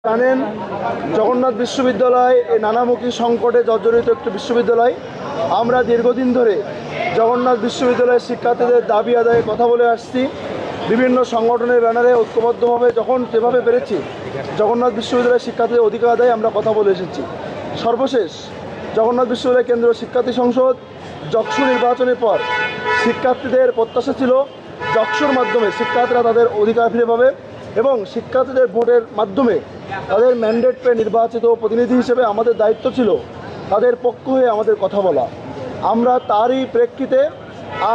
জানেন জগন্নাথ বিশ্ববিদ্যালয় এই নানামুখী সংকটে জর্জরিত একটি বিশ্ববিদ্যালয়। আমরা দীর্ঘদিন ধরে জগন্নাথ বিশ্ববিদ্যালয়ের শিক্ষার্থীদের দাবি আদায়ে কথা বলে আসছি। বিভিন্ন সংগঠনের ব্যানারে ঐক্যবদ্ধভাবে যখন যেভাবে পেরেছি জগন্নাথ বিশ্ববিদ্যালয়ের শিক্ষার্থীদের অধিকার আদায়ে আমরা কথা বলে এসেছি। সর্বশেষ জগন্নাথ বিশ্ববিদ্যালয় কেন্দ্রীয় শিক্ষার্থী সংসদ যকসু নির্বাচনের পর শিক্ষার্থীদের প্রত্যাশা ছিল যকসুর মাধ্যমে শিক্ষার্থীরা তাদের অধিকার ফিরে পাবে এবং শিক্ষার্থীদের ভোটের মাধ্যমে তাদের ম্যান্ডেট পেয়ে নির্বাচিত প্রতিনিধি হিসেবে আমাদের দায়িত্ব ছিল তাদের পক্ষ হয়ে আমাদের কথা বলা। আমরা তারই প্রেক্ষিতে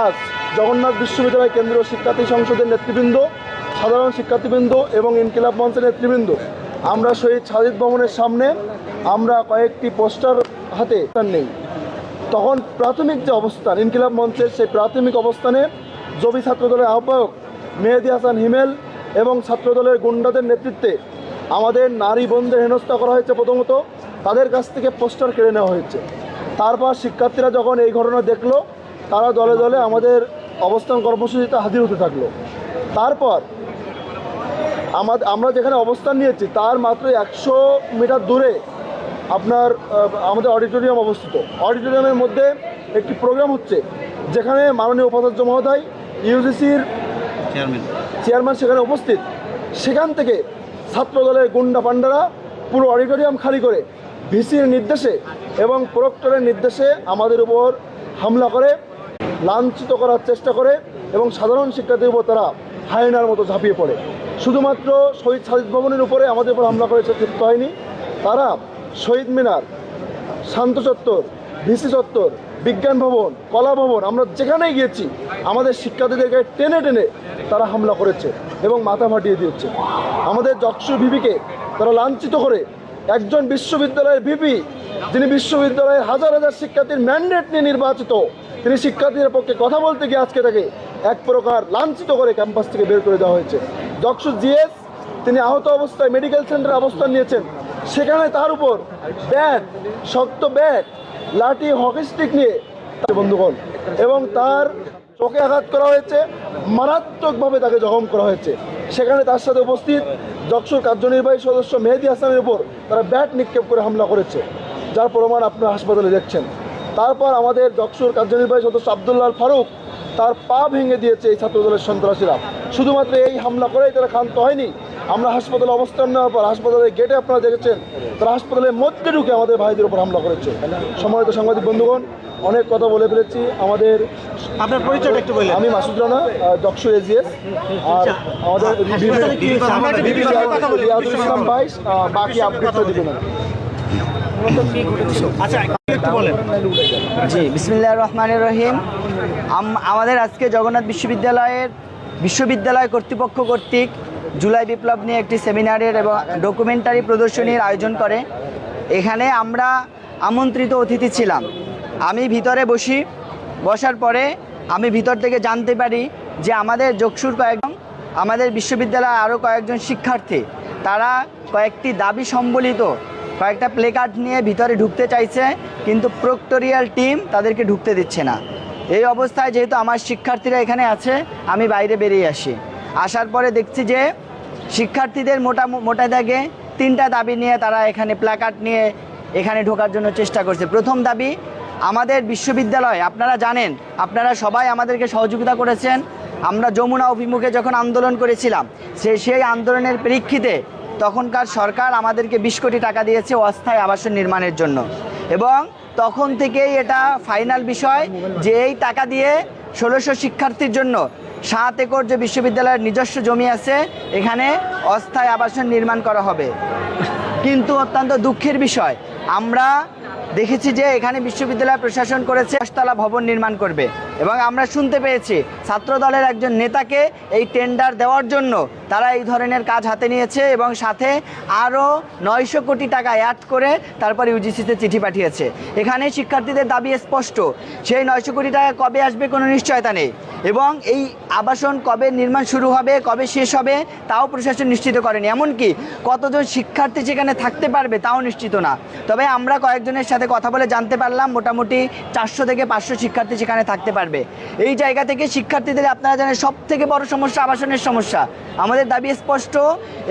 আজ জগন্নাথ বিশ্ববিদ্যালয় কেন্দ্রীয় শিক্ষার্থী সংসদের নেতৃবৃন্দ, সাধারণ শিক্ষার্থীবৃন্দ এবং ইনকিলাব মঞ্চের নেতৃবৃন্দ আমরা শহীদ সাজিদ ভবনের সামনে আমরা কয়েকটি পোস্টার হাতে নেই। তখন প্রাথমিক যে অবস্থান ইনকিলাব মঞ্চের সেই প্রাথমিক অবস্থানে জবি ছাত্রদলের আহ্বায়ক মেহেদি হাসান হিমেল এবং ছাত্রদলের গুন্ডাদের নেতৃত্বে আমাদের নারী বোনদের হেনস্থা করা হয়েছে। প্রথমত তাদের কাছ থেকে পোস্টার কেড়ে নেওয়া হয়েছে। তারপর শিক্ষার্থীরা যখন এই ঘটনা দেখলো তারা দলে দলে আমাদের অবস্থান কর্মসূচিতে হাজির হতে থাকলো। তারপর আমরা যেখানে অবস্থান নিয়েছি তার মাত্র 100 মিটার দূরে আপনার আমাদের অডিটোরিয়াম অবস্থিত। অডিটোরিয়ামের মধ্যে একটি প্রোগ্রাম হচ্ছে যেখানে মাননীয় উপাচার্য মহোদয় ইউজিসির চেয়ারম্যান সেখানে উপস্থিত। সেখান থেকে ছাত্রদলের গুন্ডা পান্ডারা পুরো অডিটোরিয়াম খালি করে ভিসির নির্দেশে এবং প্রক্টরের নির্দেশে আমাদের উপর হামলা করে, লাঞ্ছিত করার চেষ্টা করে এবং সাধারণ শিক্ষার্থীর উপর তারা হায়নার মতো ঝাঁপিয়ে পড়ে। শুধুমাত্র শহীদ সাজিদ ভবনের উপরে আমাদের উপর হামলা করেছে তৃপ্ত হয়নি, তারা শহীদ মিনার, শান্ত চত্বর, ভিসি চত্বর, বিজ্ঞান ভবন, কলা ভবন, আমরা যেখানেই গিয়েছি আমাদের শিক্ষার্থীদেরকে টেনে টেনে তারা হামলা করেছে এবং মাথা ফাটিয়ে দিয়েছে। আমাদের যকসু ভিপিকে তারা লাঞ্ছিত করে একজন বিশ্ববিদ্যালয়ের ভিপি যিনি বিশ্ববিদ্যালয়ের হাজার হাজার শিক্ষার্থীর ম্যান্ডেট নিয়ে নির্বাচিত, তিনি শিক্ষার্থীদের পক্ষে কথা বলতে গিয়ে আজকে তাকে এক প্রকার লাঞ্ছিত করে ক্যাম্পাস থেকে বের করে দেওয়া হয়েছে। যকসু জিএস তিনি আহত অবস্থায় মেডিকেল সেন্টারে অবস্থান নিয়েছেন, সেখানে তার উপর ব্যাট, শক্ত ব্যাট, লাঠি, হকি স্টিক নিয়ে বন্ধুগণ এবং তার চোখে আঘাত করা হয়েছে, মারাত্মকভাবে তাকে জখম করা হয়েছে। সেখানে তার সাথে উপস্থিত যকসুর কার্যনির্বাহী সদস্য মেহেদি হাসানের উপর তারা ব্যাট নিক্ষেপ করে হামলা করেছে, যার প্রমাণ আপনারা হাসপাতালে দেখছেন। তারপর আমাদের যকসুর কার্যনির্বাহী সদস্য আব্দুল্লাহ ফারুক তার পা ভেঙে দিয়েছে এই ছাত্রদলের সন্ত্রাসীরা। শুধুমাত্র এই হামলা করেই তারা ক্ষান্ত হয়নি। আমরা হাসপাতালে অবস্থান নেওয়ার পর হাসপাতালের গেটে আপনারা দেখেছেন তারা হাসপাতালের মধ্যে ঢুকে আমাদের ভাইদের উপর হামলা করেছে। সম্মানিত সাংবাদিক বন্ধুগণ, অনেক কথা বলে ফেলেছি। আপনার পরিচয়টা একটু বলুন। আমি মাসুদ রানা, যকসু এজিএস, আর আমাদের রিয়াদুল ইসলাম ভাই বাকি আপডেটটা দিবেন। জি, বিসমিল্লাহির রহমানির রহিম। আমাদের আজকে জগন্নাথ বিশ্ববিদ্যালয় কর্তৃপক্ষ কর্তৃক জুলাই বিপ্লব নিয়ে একটি সেমিনারের এবং ডকুমেন্টারি প্রদর্শনীর আয়োজন করে। এখানে আমরা আমন্ত্রিত অতিথি ছিলাম। আমি ভিতরে বসার পরে আমি ভিতর থেকে জানতে পারি যে আমাদের যকসুর আমাদের বিশ্ববিদ্যালয়ে আরও কয়েকজন শিক্ষার্থী তারা কয়েকটি দাবি সম্বলিত কয়েকটা প্লেকার্ড নিয়ে ভিতরে ঢুকতে চাইছে, কিন্তু প্রক্টোরিয়াল টিম তাদেরকে ঢুকতে দিচ্ছে না। এই অবস্থায় যেহেতু আমার শিক্ষার্থীরা এখানে আছে, আমি বাইরে বেরিয়ে আসি। আসার পরে দেখছি যে শিক্ষার্থীদের মোটা দাগে 3টা দাবি নিয়ে তারা এখানে প্ল্যাকার্ড নিয়ে এখানে ঢোকার জন্য চেষ্টা করছে। প্রথম দাবি, আমাদের বিশ্ববিদ্যালয় আপনারা জানেন, আপনারা সবাই আমাদেরকে সহযোগিতা করেছেন। আমরা যমুনা অভিমুখে যখন আন্দোলন করেছিলাম সেই আন্দোলনের প্রেক্ষিতে তখনকার সরকার আমাদেরকে 20 কোটি টাকা দিয়েছে অস্থায়ী আবাসন নির্মাণের জন্য, এবং তখন থেকেই এটা ফাইনাল বিষয় যে এই টাকা দিয়ে 1600 শিক্ষার্থীর জন্য 7 একর যে বিশ্ববিদ্যালয়ের নিজস্ব জমি আছে এখানে অস্থায়ী আবাসন নির্মাণ করা হবে। কিন্তু অত্যন্ত দুঃখের বিষয়, আমরা দেখেছি যে এখানে বিশ্ববিদ্যালয় প্রশাসন করেছে 10 তলা ভবন নির্মাণ করবে, এবং আমরা শুনতে পেয়েছি ছাত্রদলের একজন নেতাকে এই টেন্ডার দেওয়ার জন্য তারা এই ধরনের কাজ হাতে নিয়েছে এবং সাথে আরও 900 কোটি টাকা অ্যাড করে তারপর ইউজিসিতে চিঠি পাঠিয়েছে। এখানে শিক্ষার্থীদের দাবি স্পষ্ট, সেই 900 কোটি টাকা কবে আসবে কোনো নিশ্চয়তা নেই, এবং এই আবাসন কবে নির্মাণ শুরু হবে, কবে শেষ হবে তাও প্রশাসন নিশ্চিত করেনি। এমনকি কতজন শিক্ষার্থী সেখানে থাকতে পারবে তাও নিশ্চিত না। তবে আমরা কয়েকজনের সাথে কথা বলে জানতে পারলাম মোটামুটি 400 থেকে 500 শিক্ষার্থী সেখানে থাকতে পারবে। এই জায়গা থেকে শিক্ষার্থীদের আপনারা জানেন সব থেকে বড় সমস্যা আবাসনের সমস্যা। আমাদের দাবি স্পষ্ট,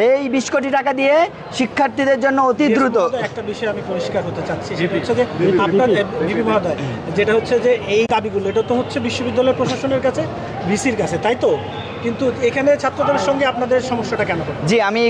এই 20 কোটি টাকা দিয়ে শিক্ষার্থীদের জন্য অতি দ্রুত। একটা বিষয় আমি পরিষ্কার হতে চাচ্ছি, সেটা হচ্ছে যে আপনার ভিপি মহোদয়, যেটা হচ্ছে যে এই দাবিগুলো এটা তো হচ্ছে বিশ্ববিদ্যালয় প্রশাসনের কাছে, ভিসির কাছে, তাই তো? কিন্তু এখানে ছাত্রদের সঙ্গে আপনাদের সমস্যাটা কেন? জি, আমি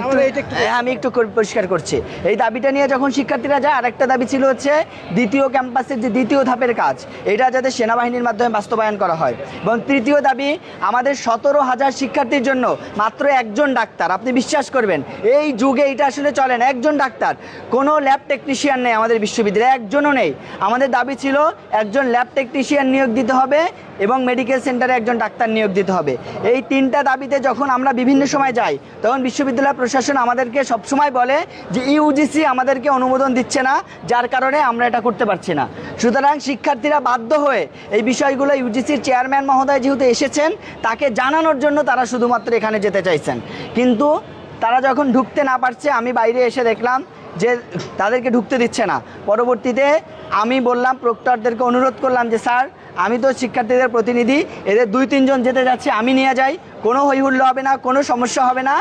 একটু পরিষ্কার করছি। এই দাবিটা নিয়ে যখন শিক্ষার্থীরা যায়, আরেকটা দাবি ছিল হচ্ছে দ্বিতীয় ক্যাম্পাসের যে দ্বিতীয় ধাপের কাজ, এটা যাতে সেনাবাহিনীর মাধ্যমে বাস্তবায়ন করা হয়। এবং তৃতীয় দাবি, আমাদের 17,000 শিক্ষার্থীর জন্য মাত্র একজন ডাক্তার। আপনি বিশ্বাস করবেন এই যুগে এটা আসলে চলে না, একজন ডাক্তার। কোনো ল্যাব টেকনিশিয়ান নেই আমাদের বিশ্ববিদ্যালয়ে, একজনও নেই। আমাদের দাবি ছিল একজন ল্যাব টেকনিশিয়ান নিয়োগ দিতে হবে এবং মেডিকেল সেন্টারে একজন ডাক্তার নিয়োগ দিতে হবে। এই তিনটা দাবিতে যখন আমরা বিভিন্ন সময় যাই, তখন বিশ্ববিদ্যালয় প্রশাসন আমাদেরকে সবসময় বলে যে ইউজিসি আমাদেরকে অনুমোদন দিচ্ছে না, যার কারণে আমরা এটা করতে পারছি না। সুতরাং শিক্ষার্থীরা বাধ্য হয়ে এই বিষয়গুলো ইউজিসির চেয়ারম্যান মহোদয় যেহেতু এসেছেন, তাকে জানানোর জন্য তারা শুধুমাত্র এখানে যেতে চাইছেন। কিন্তু তারা যখন ঢুকতে না পারছে, আমি বাইরে এসে দেখলাম যে তাদেরকে ঢুকতে দিচ্ছে না। পরবর্তীতে আমি বললাম, প্রক্টরদেরকে অনুরোধ করলাম যে স্যার, আমি তো শিক্ষার্থীদের প্রতিনিধি, এদের 2-3 জন যেতে যাচ্ছে, আমি নিয়ে যাই, কোনো হইহুল্লো হবে না, কোনো সমস্যা হবে না।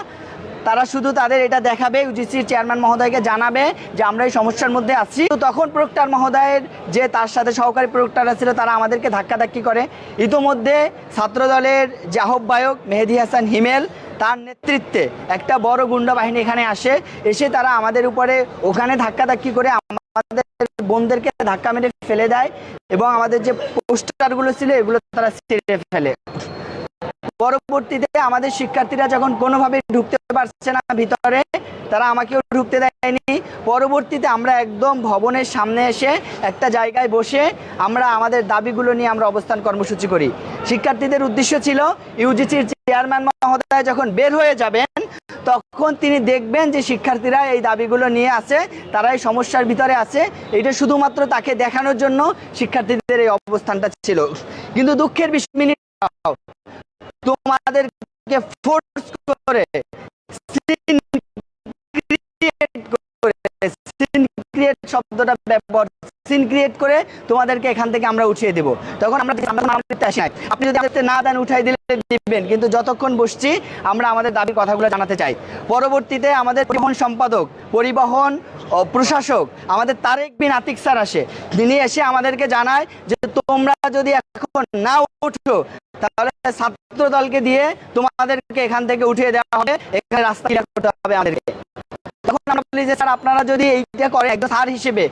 তারা শুধু তাদের এটা দেখাবে, ইউজিসির চেয়ারম্যান মহোদয়কে জানাবে যে আমরা এই সমস্যার মধ্যে আছি। তো তখন প্রক্টর মহোদয়ের যে তার সাথে সহকারী প্রক্টররা ছিল, তারা আমাদেরকে ধাক্কাধাক্কি করে। ইতোমধ্যে ছাত্রদলের যে আহ্বায়ক মেহেদী হাসান হিমেল, তার নেতৃত্বে একটা বড় গুন্ডা বাহিনী এখানে আসে, এসে তারা আমাদের উপরে ওখানে ধাক্কাধাক্কি করে আমাদের বোনদেরকে ধাক্কা মেরে ফেলে দেয় এবং আমাদের যে পোস্টারগুলো ছিল এগুলো তারা ছিঁড়ে ফেলে। পরবর্তীতে আমাদের শিক্ষার্থীরা যখন কোনোভাবে ঢুকতে পারছে না ভিতরে, তারা আমাকেও ঢুকতে দেয়নি। পরবর্তীতে আমরা একদম ভবনের সামনে এসে একটা জায়গায় বসে আমরা আমাদের দাবিগুলো নিয়ে আমরা অবস্থান কর্মসূচি করি। শিক্ষার্থীদের উদ্দেশ্য ছিল ইউজিসির চেয়ারম্যান মহোদয় যখন বের হয়ে যাবেন, তখন তিনি দেখবেন যে শিক্ষার্থীরা এই দাবিগুলো নিয়ে আছে, তারা এই সমস্যার ভিতরে আছে, এটা শুধুমাত্র তাকে দেখানোর জন্য শিক্ষার্থীদের এই অবস্থানটা ছিল। কিন্তু দুঃখের বিষয়, তোমাদেরকে ফোর্স করে শব্দটা ব্যবহার, সিন ক্রিয়েট করে তোমাদেরকে এখান থেকে আমরা উঠিয়ে দেব। তখন আমরা আসি নাই, আপনি যদি আমাদের না দেন উঠাই দিলে দিবেন, কিন্তু যতক্ষণ বসছি আমরা আমাদের দাবির কথাগুলো জানাতে চাই। পরবর্তীতে আমাদের পরিবহন সম্পাদক, পরিবহন প্রশাসক আমাদের তারেক বিন আতিক স্যার আসে। তিনি এসে আমাদেরকে জানায় যে তোমরা যদি এখন না উঠো, তাহলে ছাত্র দলকে দিয়ে তোমাদেরকে এখান থেকে উঠিয়ে দেওয়া হবে, এখানে রাস্তা করতে হবে আমাদেরকে। তখন আমরা বলি যে স্যার, আপনারা যদি এইটা করেন একজন স্যার হিসেবে,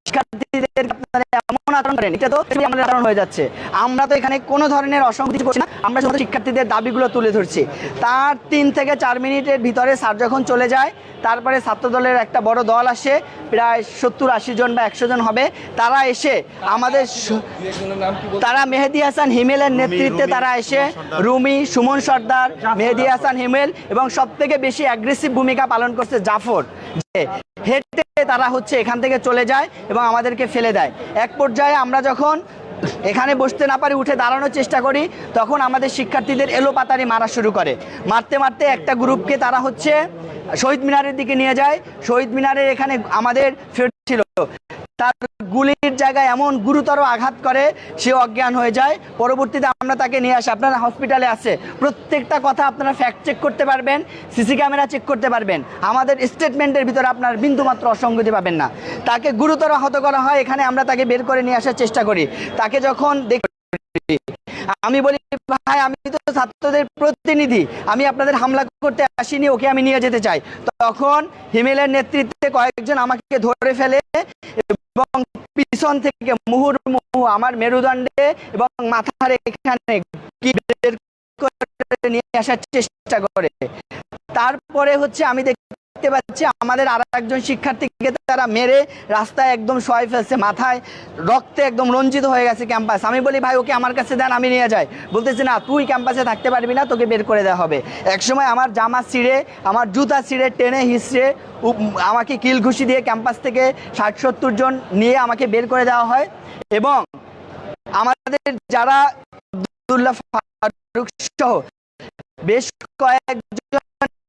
শিক্ষার্থীদের আপনারা এমন আচরণ করেন, এটা তো আমাদের আচরণ হয়ে যাচ্ছে। আমরা তো এখানে কোনো ধরনের অসংগতি করছি না, আমরা শুধু শিক্ষার্থীদের দাবিগুলো তুলে ধরছি। তার 3 থেকে 4 মিনিটের ভিতরে স্যার যখন চলে যায়, তারপরে ছাত্রদলের একটা বড় দল আসে, প্রায় 70-80 জন বা 100 জন হবে। তারা এসে আমাদের, তারা মেহেদী হাসান হিমেলের নেতৃত্বে তারা এসে, রুমি, সুমন সর্দার, মেহেদী হাসান হিমেল এবং সব থেকে বেশি অ্যাগ্রেসিভ ভূমিকা পালন করছে জাফর, যে হেঁটে তারা হচ্ছে এখান থেকে চলে যায় এবং আমাদেরকে ফেলে দেয়। এক পর্যায়ে আমরা যখন এখানে বসতে না পারি, উঠে দাঁড়ানোর চেষ্টা করি, তখন আমাদের শিক্ষার্থীদের এলোপাতাড়ি মারা শুরু করে। মারতে মারতে একটা গ্রুপকে তারা হচ্ছে শহীদ মিনারের দিকে নিয়ে যায়। শহীদ মিনারের এখানে আমাদের ফ্রেন্ড ছিল, তার গুলির জায়গায় এমন গুরুতর আঘাত করে সে অজ্ঞান হয়ে যায়। পরবর্তীতে আমরা তাকে নিয়ে আসি, আপনারা হসপিটালে আছে, প্রত্যেকটা কথা আপনারা ফ্যাক্ট চেক করতে পারবেন, সিসি ক্যামেরা চেক করতে পারবেন। আমাদের স্টেটমেন্টের ভিতরে আপনার বিন্দুমাত্র অসঙ্গতি পাবেন না। তাকে গুরুতর আহত করা হয়, এখানে আমরা তাকে বের করে নিয়ে আসার চেষ্টা করি। তাকে যখন দেখি, আমি বলি ভাই, আমি তো ছাত্রদের প্রতিনিধি, আমি আপনাদের হামলা করতে আসিনি, ওকে আমি নিয়ে যেতে চাই। তখন হিমেলের নেতৃত্বে কয়েকজন আমাকে ধরে ফেলে এবং পিছন থেকে মুহুর্মুহু আমার মেরুদণ্ডে এবং মাথার এখানে নিয়ে আসার চেষ্টা করে। তারপরে হচ্ছে আমি দেখতে পাচ্ছি আমাদের আর একজন শিক্ষার্থীকে তারা মেরে রাস্তায় একদম শোয়াই ফেলছে, মাথায় রক্তে একদম রঞ্জিত হয়ে গেছে ক্যাম্পাস। আমি বলি ভাই, ওকে আমার কাছে দেন, আমি নিয়ে যাই। বলতেছে না, তুই ক্যাম্পাসে থাকতে পারবি না, তোকে বের করে দেওয়া হবে। একসময় আমার জামা ছিঁড়ে, আমার জুতা ছিঁড়ে, টেনে হিসড়ে আমাকে কিল ঘুষি দিয়ে ক্যাম্পাস থেকে 60-70 জন নিয়ে আমাকে বের করে দেওয়া হয়। এবং আমাদের যারা ফারুক সহ বেশ কয়েকজন